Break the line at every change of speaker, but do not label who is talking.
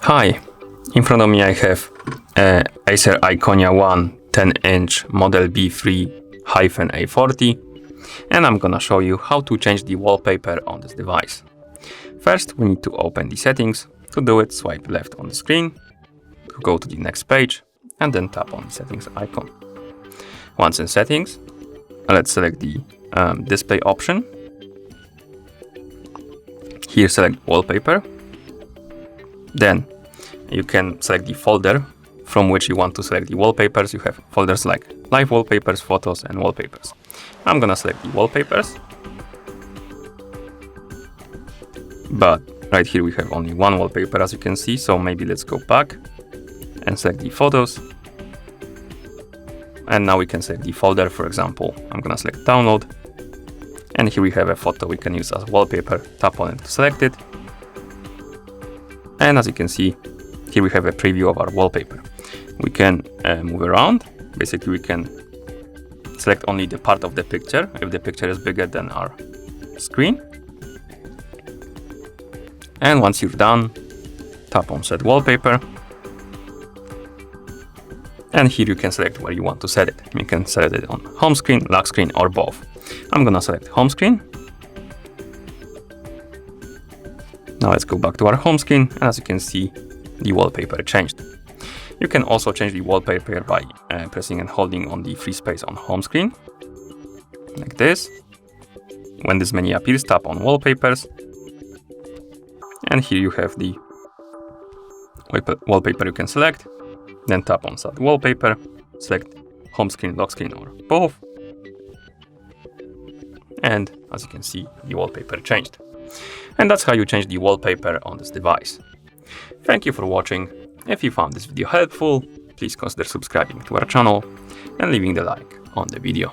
Hi, in front of me I have a ACER Iconia One 10-inch Model B3-A40, and I'm gonna show you how to change the wallpaper on this device. First, we need to open the settings. To do it, swipe left on the screen, to go to the next page, and then tap on the settings icon. Once in settings, let's select the display option. Here select wallpaper. Then you can select the folder from which you want to select the wallpapers. You have folders like live wallpapers, photos, and wallpapers. I'm gonna select the wallpapers. But right here we have only one wallpaper, as you can see, so maybe let's go back and select the photos. And now we can select the folder. For example, I'm gonna select download. And here we have a photo we can use as wallpaper. Tap on it to select it. And as you can see, here we have a preview of our wallpaper. We can move around. Basically, we can select only the part of the picture if the picture is bigger than our screen. And once you're done, tap on Set Wallpaper. And here you can select where you want to set it. You can set it on home screen, lock screen, or both. I'm gonna select home screen. Now let's go back to our home screen, and as you can see, the wallpaper changed. You can also change the wallpaper by pressing and holding on the free space on home screen, like this. When this menu appears, tap on wallpapers. And here you have the wallpaper you can select. Then tap on Set Wallpaper, select home screen, lock screen, or both. And as you can see, the wallpaper changed. And that's how you change the wallpaper on this device. Thank you for watching. If you found this video helpful, please consider subscribing to our channel and leaving the like on the video.